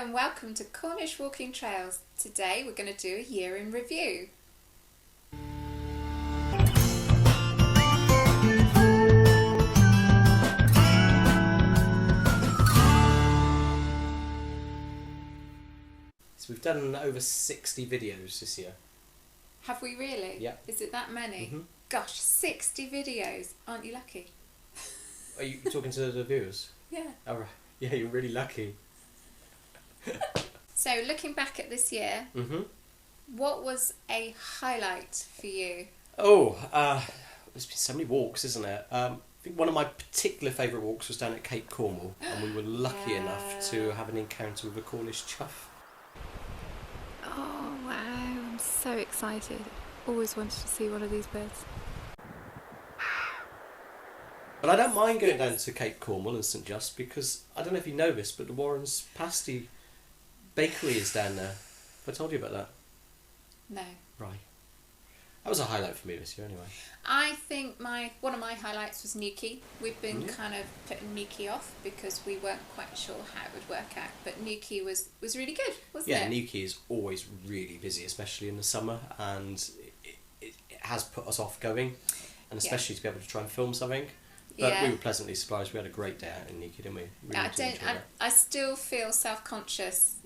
and welcome to Cornish Walking Trails. Today we're going to do a year in review. So we've done over 60 videos this year. Have we really? Yeah. Is it that many? Mm-hmm. Gosh, 60 videos. Aren't you lucky? Are you talking to the viewers? Yeah. Oh, right. Yeah, you're really lucky. So looking back at this year, what was a highlight for you? There's been so many walks, isn't it? I think one of my particular favourite walks was down at Cape Cornwall, and we were lucky enough to have an encounter with a Cornish chough. Oh wow, I'm so excited. Always wanted to see one of these birds. But I don't mind going down to Cape Cornwall and St Just because, I don't know if you know this, but the Warren's Pasty Bakery is down there. Have I told you about that? No. Right. That was a highlight for me this year anyway. I think one of my highlights was Newquay. We've been kind of putting Newquay off because we weren't quite sure how it would work out. But Newquay was really good, wasn't it? Yeah, Newquay is always really busy, especially in the summer, and it has put us off going, and especially to be able to try and film something. But we were pleasantly surprised. We had a great day out in Newquay, didn't we? I still feel self-conscious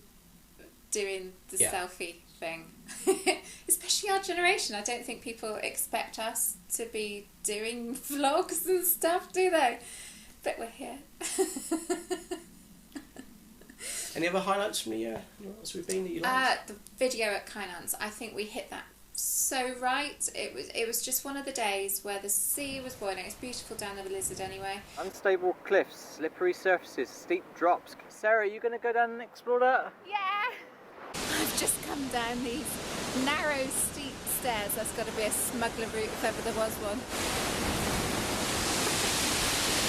doing the selfie thing. Especially our generation. I don't think people expect us to be doing vlogs and stuff, do they? But we're here. Any other highlights from the year? As we've been that you liked? The video at Kynance. I think we hit that so right. It was just one of the days where the sea was boiling. It's beautiful down the Lizard anyway. Unstable cliffs, slippery surfaces, steep drops. Sarah, are you going to go down and explore that? Yeah! I've just come down these narrow, steep stairs. That's got to be a smuggler route if ever there was one.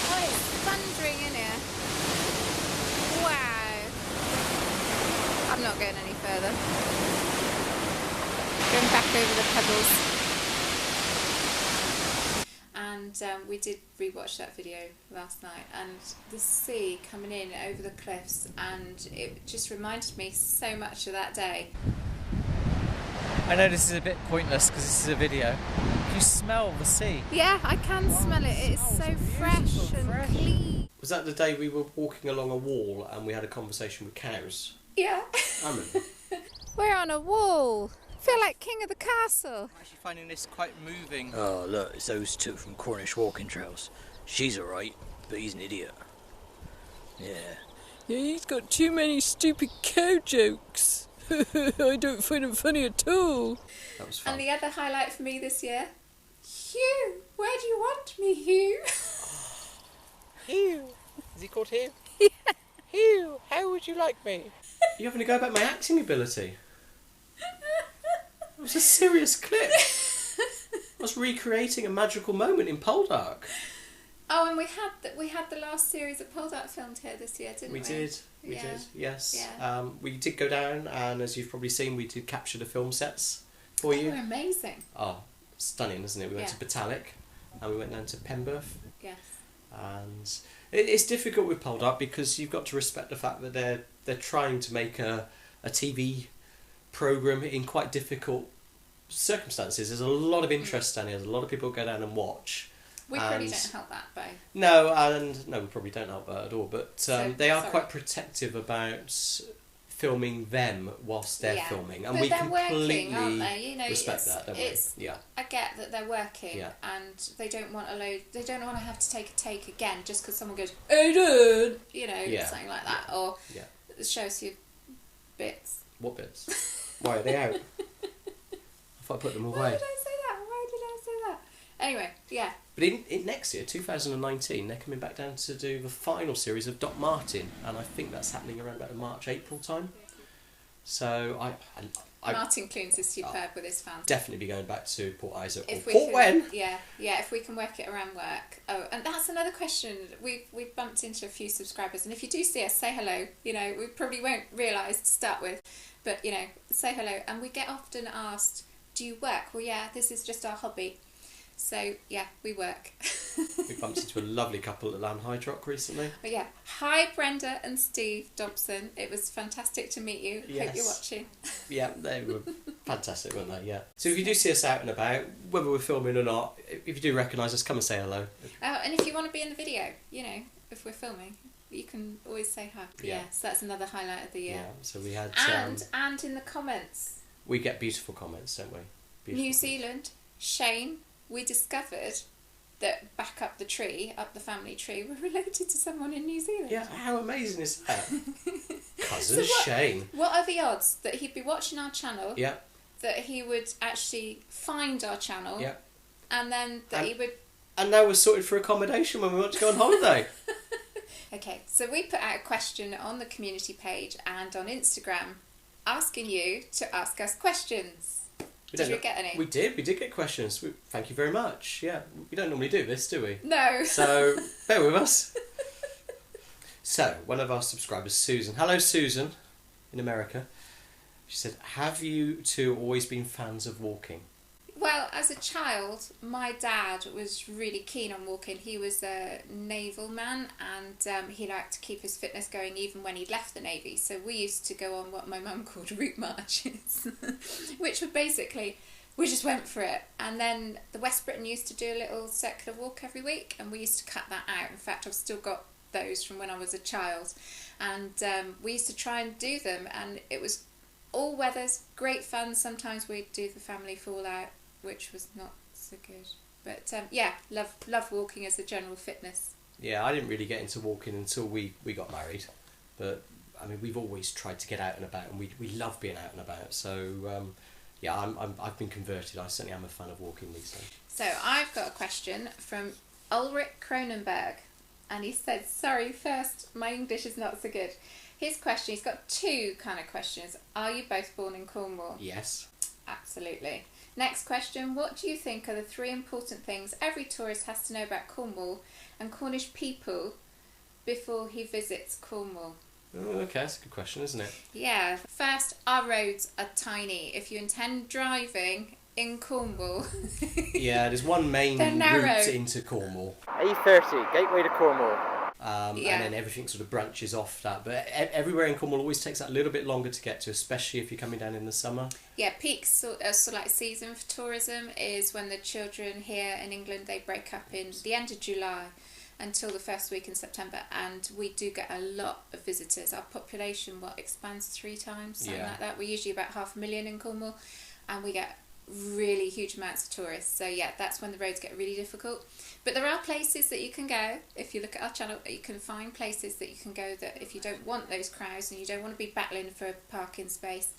Oh, it's thundering in here. Wow. I'm not going any further. Going back over the pebbles. And we did rewatch that video last night, and the sea coming in over the cliffs, and it just reminded me so much of that day. I know this is a bit pointless because this is a video. Can you smell the sea? Yeah, I can smell it. It's so fresh and clean. Was that the day we were walking along a wall and we had a conversation with cows? Yeah. I remember. We're on a wall. Feel like king of the castle. I'm actually finding this quite moving. Oh, look, it's those two from Cornish Walking Trails. She's alright, but he's an idiot. Yeah. Yeah, he's got too many stupid cow jokes. I don't find him funny at all. That was fun. And the other highlight for me this year, Hugh. Where do you want me, Hugh? Hugh. Is he called Hugh? Yeah. Hugh, how would you like me? You're having to go about my acting ability. It was a serious clip. I was recreating a magical moment in Poldark. Oh, and we had the last series of Poldark filmed here this year, didn't we? We did, yes. Yeah. We did go down, and as you've probably seen, we did capture the film sets for They you. were amazing. Oh, stunning, isn't it? We went to Batalic, and we went down to Penberth. Yes. And it's difficult with Poldark because you've got to respect the fact that they're trying to make a TV programme in quite difficult circumstances. There's a lot of interest down here. There's a lot of people go down and watch. We probably don't help that, though. No, we probably don't help that at all. But they are sorry. quite protective about filming them whilst they're filming, and but we they're completely working, aren't they? You know, respect that, don't we? Yeah. I get that they're working, Yeah. and they don't want They don't want to have to take a take again just because someone goes, "Hey, dude," you know, something like that, or show us your bits. What bits? Why are they out? I thought I put them away. Why did I say that? Anyway, yeah. But in next year, 2019, they're coming back down to do the final series of Doc Martin, and I think that's happening around about the March, April time. So I Martin Clunes is superb with his fans. definitely be going back to Port Isaac or we Port can, Wen. Yeah, if we can work it around work. Oh, and that's another question. We've bumped into a few subscribers, and if you do see us, say hello. You know, we probably won't realise to start with, but you know, say hello. And we get often asked, "Do you work?" Well, yeah, this is just our hobby. So, yeah, we work. We bumped into a lovely couple at Lanhydrock Rock recently. But yeah, hi Brenda and Steve Dobson. It was fantastic to meet you. Yes. Hope you're watching. Yeah, they were fantastic, weren't they? Yeah. So if you do see us out and about, whether we're filming or not, if you do recognise us, come and say hello. Oh, and if you want to be in the video, you know, if we're filming, you can always say hi. Yeah. So that's another highlight of the year. Yeah. So we had. And in the comments. We get beautiful comments, don't we? Beautiful New comments. Zealand, Shane, we discovered that back up the tree, up the family tree, we're related to someone in New Zealand. Yeah, how amazing is that? Cousin So what- Shane. What are the odds that he'd be watching our channel, Yeah, that he would actually find our channel, yeah. and then that he would... And now we're sorted for accommodation when we want to go on holiday. Okay, so we put out a question on the community page and on Instagram asking you to ask us questions. Did we get any? We did get questions. Thank you very much. Yeah, we don't normally do this, do we? No. So, bear with us. So, one of our subscribers, Susan. Hello, Susan, in America. She said, have you two always been fans of walking? Well, as a child, my dad was really keen on walking. He was a naval man and he liked to keep his fitness going even when he'd left the Navy. So we used to go on what my mum called route marches, which were basically, we just went for it. And then the West Britain used to do a little circular walk every week and we used to cut that out. In fact, I've still got those from when I was a child. And we used to try and do them and it was all weathers, great fun. Sometimes we'd do the family fallout, which was not so good. But yeah, love walking as a general fitness. Yeah, I didn't really get into walking until we got married. But, I mean, we've always tried to get out and about and we love being out and about. So, yeah, I've been converted. I certainly am a fan of walking these days. So I've got a question from Ulrich Cronenberg. And he said, sorry, first, my English is not so good. His question, he's got two kind of questions. Are you both born in Cornwall? Yes. Absolutely. Next question, what do you think are the 3 important things every tourist has to know about Cornwall and Cornish people before he visits Cornwall? Oh, okay, that's a good question, isn't it? Yeah. First, our roads are tiny. If you intend driving in Cornwall... Yeah, there's one main They're narrow. route into Cornwall. A30, gateway to Cornwall. Yeah. And then everything sort of branches off that. But everywhere in Cornwall always takes that little bit longer to get to, especially if you're coming down in the summer. Yeah, peak so like season for tourism is when the children here in England, they break up in the end of July until the first week in September, and we do get a lot of visitors. Our population expands 3 times, something like that. We're usually about 500,000 in Cornwall, and we get really huge amounts of tourists. So yeah, that's when the roads get really difficult. But there are places that you can go. If you look at our channel, you can find places that you can go that if you don't want those crowds and you don't want to be battling for a parking space,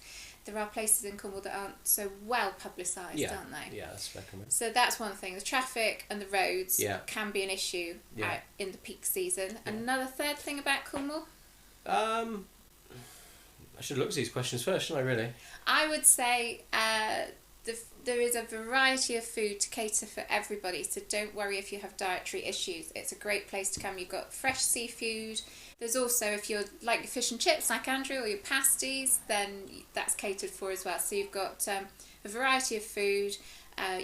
there are places in Cornwall that aren't so well publicised, aren't they? Yeah, that's fair comment. So that's one thing. The traffic and the roads Yeah. can be an issue out in the peak season. Yeah. Another third thing about Cornwall? I should look at these questions first, shouldn't I, really? I would say there is a variety of food to cater for everybody, so don't worry if you have dietary issues. It's a great place to come. You've got fresh seafood. There's also, if you're like your fish and chips like Andrew, or your pasties, then that's catered for as well. So you've got a variety of food,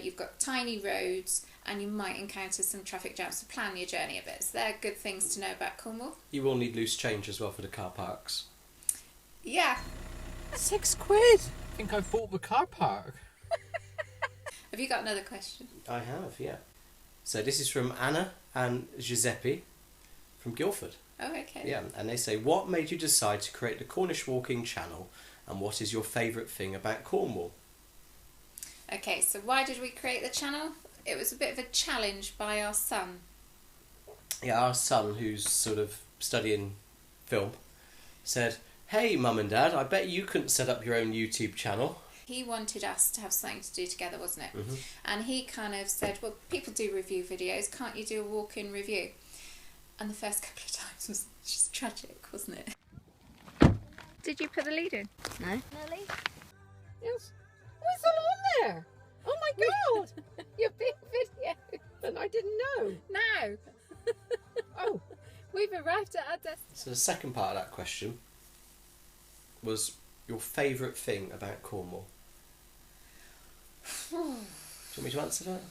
you've got tiny roads, and you might encounter some traffic jams to plan your journey a bit. So they're good things to know about Cornwall. You will need loose change as well for the car parks. Yeah. £6. I think I bought the car park. Have you got another question? I have, yeah. So this is from Anna and Giuseppe from Guildford. Oh, okay. Yeah, and they say, what made you decide to create the Cornish Walking channel, and what is your favourite thing about Cornwall? Okay, so why did we create the channel? It was a bit of a challenge by our son. Yeah, our son, who's sort of studying film, said, hey, Mum and Dad, I bet you couldn't set up your own YouTube channel. He wanted us to have something to do together, wasn't it? Mm-hmm. And he kind of said, well, people do review videos, can't you do a walk-in review? And the first couple of times was just tragic, wasn't it? Did you put the lead in? No. Nelly? Yes. What's all on there? Oh my God! Your big video. And I didn't know. Now. Oh. We've arrived at our destination. So the second part of that question was your favourite thing about Cornwall. Do you want me to answer that?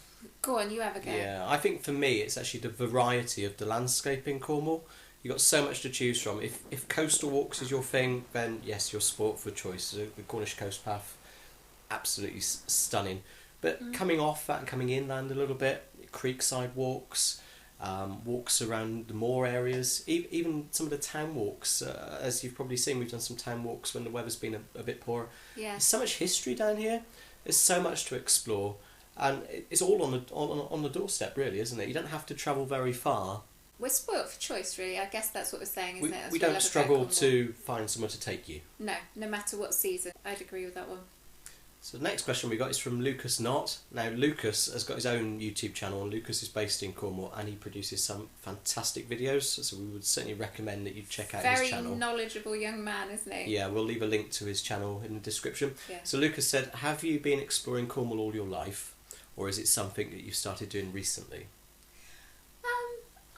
Go on, you have a go. Yeah, I think for me it's actually the variety of the landscape in Cornwall. You've got so much to choose from. If coastal walks is your thing, then yes, your sport for choice. The Cornish coast path, absolutely stunning. But coming off that and coming inland a little bit, creekside walks, walks around the moor areas, even some of the town walks. As you've probably seen, we've done some town walks when the weather's been a bit poorer. Yeah. There's so much history down here. There's so much to explore. And it's all on the doorstep, really, isn't it? You don't have to travel very far. We're spoilt for choice, really. I guess that's what we're saying, isn't it? We don't struggle to find somewhere to take you. No matter what season. I'd agree with that one. So the next question we got is from Lucas Knott. Now, Lucas has got his own YouTube channel, and Lucas is based in Cornwall, and he produces some fantastic videos, so we would certainly recommend that you check out his channel. Very knowledgeable young man, isn't he? Yeah, we'll leave a link to his channel in the description. Yeah. So Lucas said, have you been exploring Cornwall all your life, or is it something that you've started doing recently?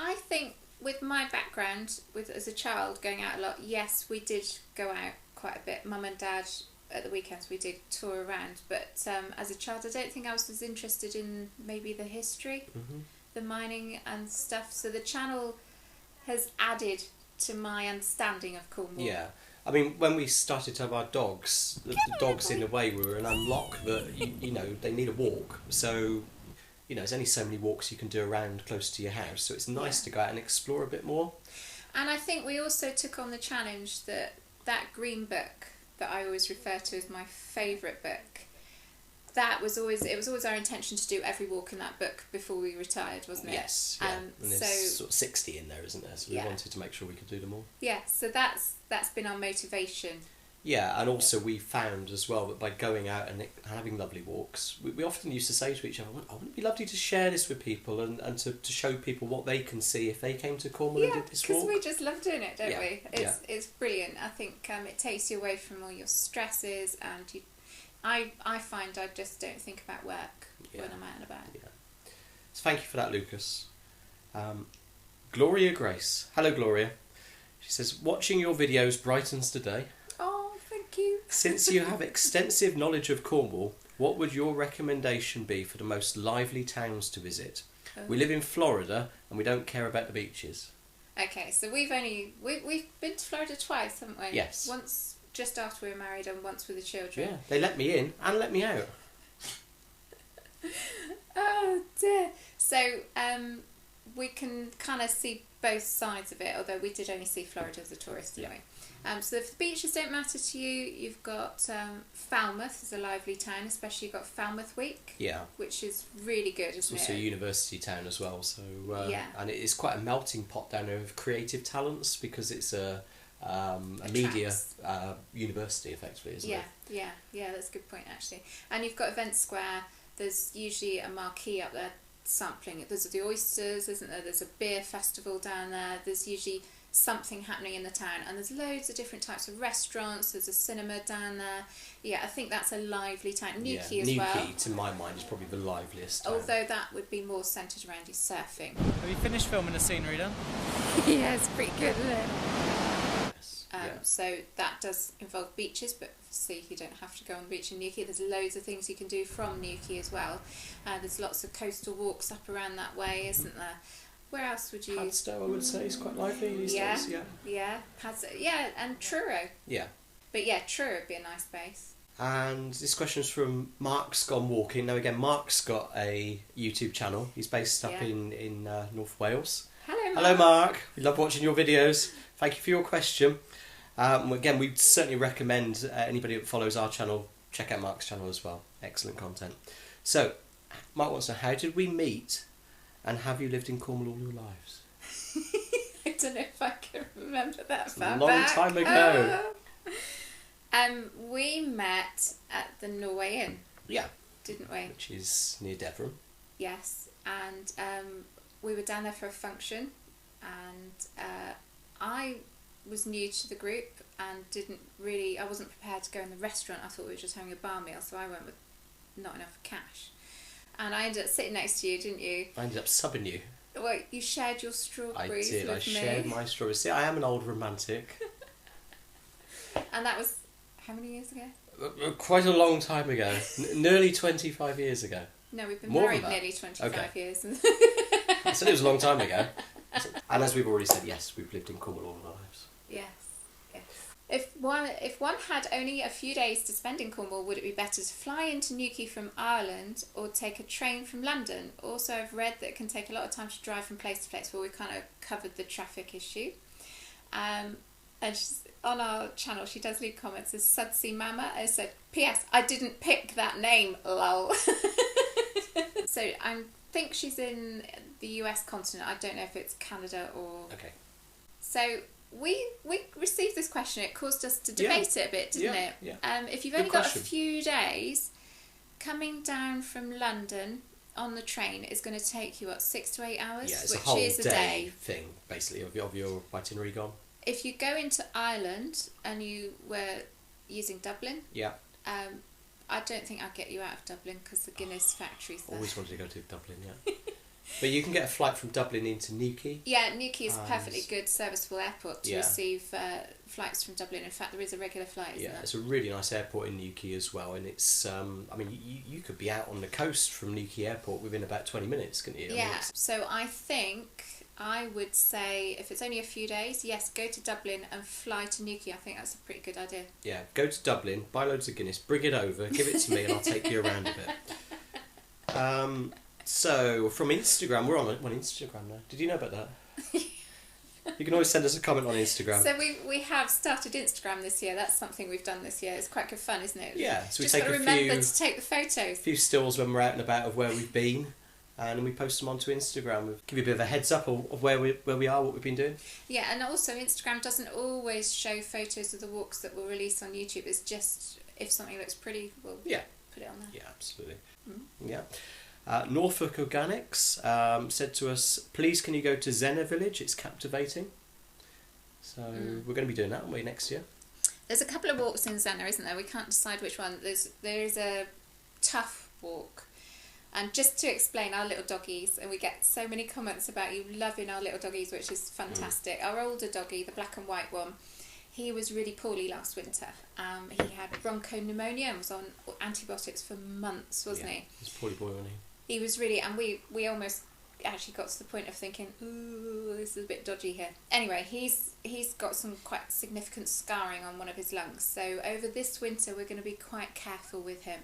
I think with my background, as a child going out a lot, yes, we did go out quite a bit. Mum and Dad, at the weekends, we did tour around. But as a child, I don't think I was as interested in maybe the history, the mining and stuff. So the channel has added to my understanding of Cornwall. Yeah. I mean, when we started to have our dogs, the dogs in a way were an unlock that, you know, they need a walk. So, you know, there's only so many walks you can do around close to your house. So it's nice to go out and explore a bit more. And I think we also took on the challenge that green book that I always refer to as my favourite book, it was always our intention to do every walk in that book before we retired, wasn't it? Yes, yeah. And there's sort of 60 in there, isn't there? So we wanted to make sure we could do them all. Yeah, so that's been our motivation. Yeah, and also we found as well that by going out and having lovely walks, we often used to say to each other, oh, wouldn't it be lovely to share this with people and to show people what they can see if they came to Cornwall and did this walk? Yeah, because we just love doing it, don't we? It's brilliant. I think it takes you away from all your stresses, and I find I just don't think about work when I'm out and about. Yeah. So thank you for that, Lucas. Gloria Grace. Hello, Gloria. She says, watching your videos brightens the day. Oh, thank you. Since you have extensive knowledge of Cornwall, what would your recommendation be for the most lively towns to visit? We live in Florida and we don't care about the beaches. Okay, so we've been to Florida twice, haven't we? Yes. Once just after we were married and once with the children. Yeah, they let me in and let me out. Oh dear. So we can kind of see both sides of it, although we did only see Florida as a tourist anyway. So if the beaches don't matter to you, you've got Falmouth is a lively town, especially you've got Falmouth Week, which is really good, isn't it? It's also a university town as well, so and it is quite a melting pot down there of creative talents because it's a media university effectively, isn't it? Yeah, that's a good point actually. And you've got Event Square. There's usually a marquee up there sampling. There's the oysters, isn't there? There's a beer festival down there. There's usually something happening in the town, and there's loads of different types of restaurants. There's a cinema down there. Yeah, I think that's a lively town. Newquay as well. Newquay, to my mind, is probably the liveliest town. Although that would be more centred around your surfing. Have you finished filming the scenery then? Yeah, it's pretty good, isn't it? Yes. So that does involve beaches, but obviously you don't have to go on the beach in Newquay. There's loads of things you can do from Newquay as well. There's lots of coastal walks up around that way, isn't there? Where else would you... Padstow, I would say, is quite lively these days. Yeah, Padstow. Yeah, and Truro. Yeah. But yeah, Truro would be a nice base. And this question's from Mark's Gone Walking. Now again, Mark's got a YouTube channel. He's based up in North Wales. Hello, Mark. Hello, Mark. We love watching your videos. Thank you for your question. Again, we'd certainly recommend anybody that follows our channel, check out Mark's channel as well. Excellent content. So, Mark wants to know, how did we meet and have you lived in Cornwall all your lives? I don't know if I can remember that far back. A long time ago. We met at the Norway Inn. Yeah. Didn't we? Which is near Devon. Yes, and we were down there for a function, and I was new to the group and I wasn't prepared to go in the restaurant. I thought we were just having a bar meal, so I went with not enough cash. And I ended up sitting next to you, didn't you? I ended up subbing you. Well, you shared your strawberries with me. I shared my strawberries. See, I am an old romantic. And that was, how many years ago? Quite a long time ago. Nearly 25 years ago. No, we've been More than married that? nearly 25 Okay. years. I said it was a long time ago. And as we've already said, yes, we've lived in Cornwall all our lives. Yes, yes. If one had only a few days to spend in Cornwall, would it be better to fly into Newquay from Ireland or take a train from London? Also, I've read that it can take a lot of time to drive from place to place. Well, we kind of covered the traffic issue. And on our channel, she does leave comments as Sudsy Mama. I said, P.S. I didn't pick that name, lol. So I think she's in the US continent. I don't know if it's Canada or... Okay. So we received this question. It caused us to debate it a bit, didn't it? Yeah. If you've Good only got question. a few days, coming down from London on the train is going to take you, 6 to 8 hours? Yeah, it's which a whole is a day thing, basically, of your itinerary gone. If you go into Ireland and you were using Dublin, Yeah. I don't think I'd get you out of Dublin because the Guinness factory's there. Always wanted to go to Dublin, yeah. But you can get a flight from Dublin into Newquay. Yeah, Newquay is a perfectly good, serviceable airport to Yeah. receive flights from Dublin. In fact, there is a regular flight, isn't Yeah, there? it's a really nice airport in Newquay as well, and it's, I mean, you could be out on the coast from Newquay Airport within about 20 minutes, couldn't you? I mean, Yeah, so I think I would say if it's only a few days, yes, go to Dublin and fly to Newquay. I think that's a pretty good idea. yeah, go to Dublin, buy loads of Guinness, bring it over, give it to me, and I'll take you around a bit. So, from Instagram, we're on Instagram now. Did you know about that? You can always send us a comment on Instagram. So we have started Instagram this year. That's something we've done this year. It's quite good fun, isn't it? Yeah, so we Just take got to a remember few- to take the photos. few stills when we're out and about of where we've been, and we post them onto Instagram. We give you a bit of a heads up of where we are, what we've been doing. Yeah, and also Instagram doesn't always show photos of the walks that we'll release on YouTube. It's just if something looks pretty, we'll Yeah. put it on there. Yeah, absolutely. Yeah. Norfolk Organics said to us, please can you go to Zena Village? It's captivating. So we're going to be doing that, aren't we, next year? There's a couple of walks in Zena, isn't there? We can't decide which one. There is a tough walk. And just to explain our little doggies, and we get so many comments about you loving our little doggies, which is fantastic. Our older doggie, the black and white one, he was really poorly last winter. He had bronchopneumonia and was on antibiotics for months, wasn't he? He's a poorly boy, wasn't he? He was really, and we almost actually got to the point of thinking, ooh, this is a bit dodgy here. Anyway, he's got some quite significant scarring on one of his lungs. So over this winter, we're going to be quite careful with him.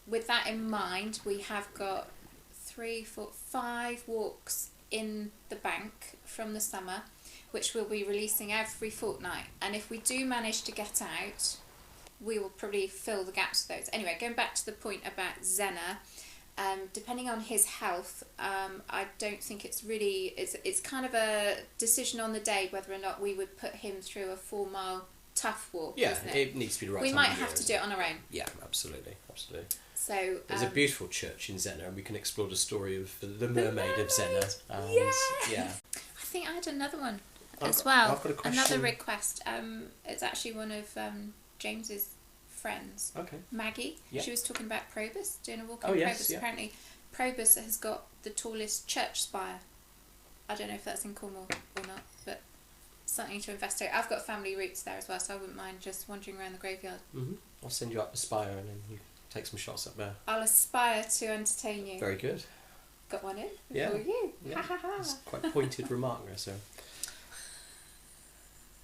With that in mind, we have got 3, 4, 5 walks in the bank from the summer, which we'll be releasing every fortnight. And if we do manage to get out, we will probably fill the gaps with those. Anyway, going back to the point about Zena, depending on his health, I don't think it's really... It's kind of a decision on the day whether or not we would put him through a 4-mile tough walk, Yeah, isn't it? it needs to be the right We time might of year, have to isn't do it on our own. Yeah, absolutely. So There's a beautiful church in Zena, and we can explore the story of the mermaid of Zena. And, yeah. I think I had another one I've as got- well. I've got a question. Another request. It's actually one of James's friends, Okay. Maggie. Yeah. She was talking about Probus, doing a walk in Oh, yes, Probus. yeah. Apparently, Probus has got the tallest church spire. I don't know if that's in Cornwall or not, but something to investigate. I've got family roots there as well, so I wouldn't mind just wandering around the graveyard. I'll send you up the spire, and then you take some shots up there. I'll aspire to entertain you. Very good. Got one in Yeah. for you. Yeah. Ha ha ha. That's quite a pointed remark there, so.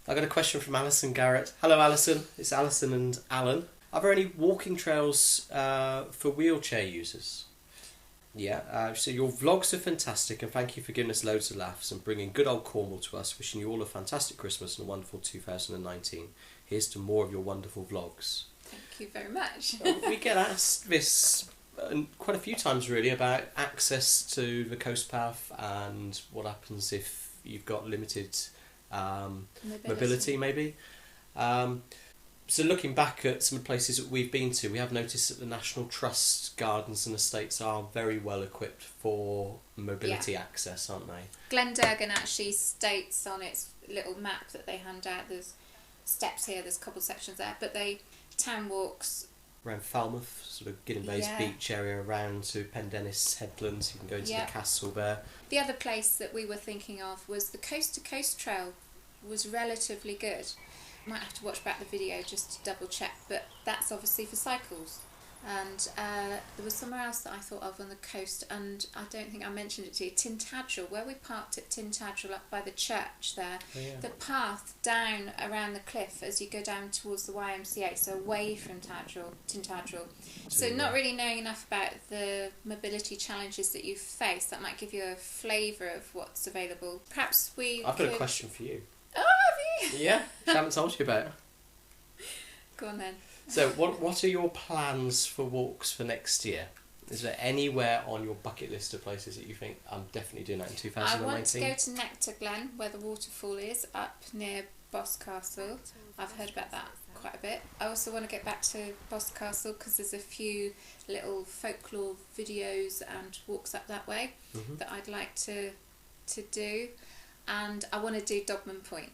I got a question from Alison Garrett. Hello, Alison. It's Alison and Alan. Are there any walking trails for wheelchair users? Yeah, so your vlogs are fantastic, and thank you for giving us loads of laughs and bringing good old Cornwall to us. Wishing you all a fantastic Christmas and a wonderful 2019. Here's to more of your wonderful vlogs. Thank you very much. We get asked this quite a few times, really, about access to the coast path and what happens if you've got limited mobility, maybe. So looking back at some of the places that we've been to, we have noticed that the National Trust gardens and estates are very well equipped for mobility access, aren't they? Glendurgan actually states on its little map that they hand out, there's steps here, there's cobbled sections there, but town walks. Around Falmouth, sort of Gideon Bay's Yeah. beach area, around to Pendennis Headlands, you can go into Yeah. the castle there. The other place that we were thinking of was the Coast to Coast Trail was relatively good. Might have to watch back the video just to double check, but that's obviously for cycles. And there was somewhere else that I thought of on the coast, and I don't think I mentioned it to you. Tintagel, where we parked at Tintagel up by the church there. Oh, yeah. The path down around the cliff as you go down towards the YMCA, so away from Tintagel. So not really knowing enough about the mobility challenges that you face, that might give you a flavour of what's available. Perhaps I've got a question for you. Oh, have you? Yeah, I haven't told you about it. Go on then. So, what are your plans for walks for next year? Is there anywhere on your bucket list of places that you think I'm definitely doing that in 2019? I want to go to Nectar Glen, where the waterfall is, up near Boscastle. I've heard about that quite a bit. I also want to get back to Boscastle because there's a few little folklore videos and walks up that way that I'd like to do. And I want to do Dogman Point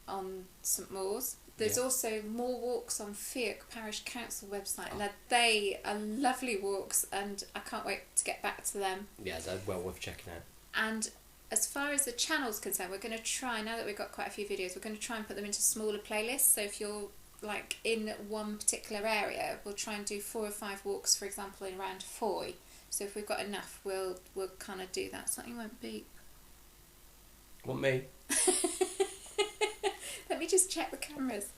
on St Maur's. There's also more walks on Fiach Parish Council website, and they are lovely walks, and I can't wait to get back to them. Yeah, they're well worth checking out. And as far as the channel's concerned, we're going to try, now that we've got quite a few videos, we're going to try and put them into smaller playlists. So if you're like in one particular area, we'll try and do 4 or 5 walks, for example, in around Foy. So if we've got enough, we'll kind of do that. Something won't beep. Want me? Let me just check the cameras.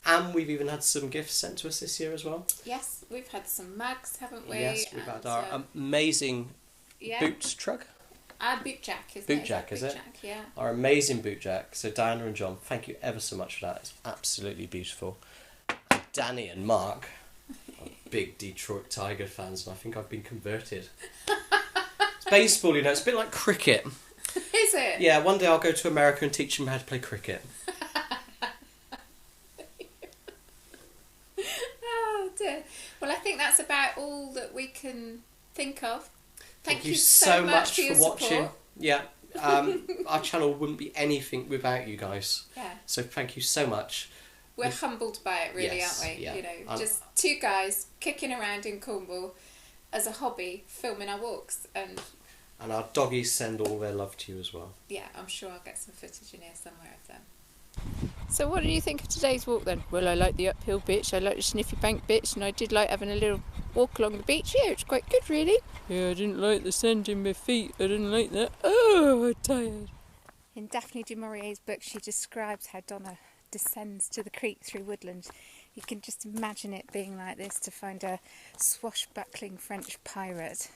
And we've even had some gifts sent to us this year as well. Yes, we've had some mugs, haven't we? Yes, we've had our amazing boot truck. Boot jack, isn't Boot it? jack, is it? Jack, yeah. Our amazing boot jack. So Diana and John, thank you ever so much for that. It's absolutely beautiful. And Danny and Mark are big Detroit Tiger fans, and I think I've been converted. It's baseball, you know. It's a bit like cricket. Is it? Yeah, one day I'll go to America and teach them how to play cricket. Oh dear. Well, I think that's about all that we can think of. Thank you so much for watching. support. Yeah, our channel wouldn't be anything without you guys. Yeah. So thank you so much. We're humbled by it, really, Yes, aren't we? yeah. You know, just 2 guys kicking around in Cornwall as a hobby, filming our walks, and our doggies send all their love to you as well. yeah, I'm sure I'll get some footage in here somewhere of them. So what do you think of today's walk then? Well, I like the uphill bits, I like the sniffy bank bits, and I did like having a little walk along the beach. Yeah, it's quite good, really. Yeah, I didn't like the sand in my feet. I didn't like that. Oh, I'm tired. In Daphne du Maurier's book, she describes how Donna descends to the creek through woodland. You can just imagine it being like this to find a swashbuckling French pirate.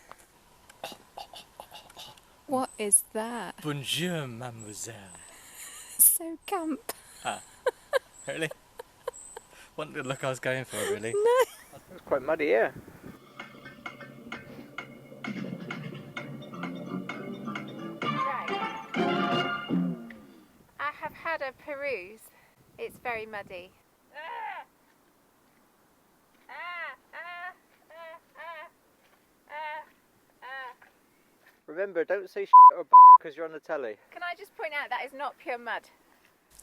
What is that? Bonjour, mademoiselle. So camp. Really? Wasn't the look I was going for, really. No. It's quite muddy here. Right. I have had a peruse. It's very muddy. Remember, don't say shit or bugger because you're on the telly. Can I just point out that is not pure mud?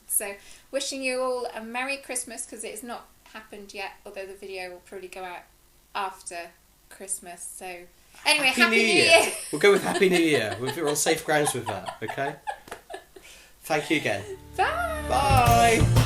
So, wishing you all a Merry Christmas, because it's not happened yet, although the video will probably go out after Christmas. So, anyway, Happy New Year! We'll go with Happy New Year. We're on safe grounds with that, okay? Thank you again. Bye! Bye!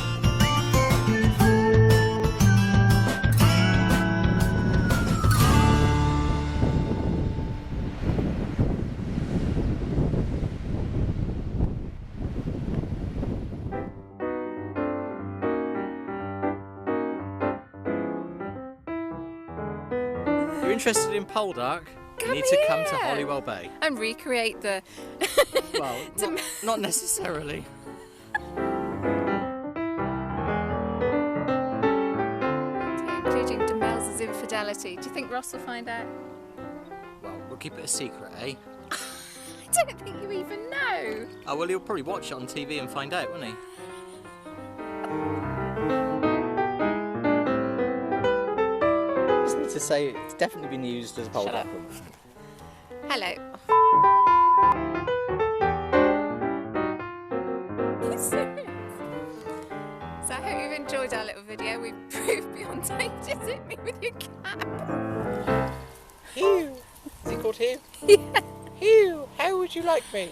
Interested in pole dark? You need to come to Holywell Bay. And recreate the... Well, not necessarily. Including Demel's infidelity. Do you think Ross will find out? Well, we'll keep it a secret, eh? I don't think you even know. Oh, well, he'll probably watch it on TV and find out, won't he? Just need to say it's definitely been used as a pole dark. Hello. So I hope you've enjoyed our little video. We've proved beyond danger. Hit me with your cap. Hugh! Is he called Hugh? Yeah. Hugh, how would you like me?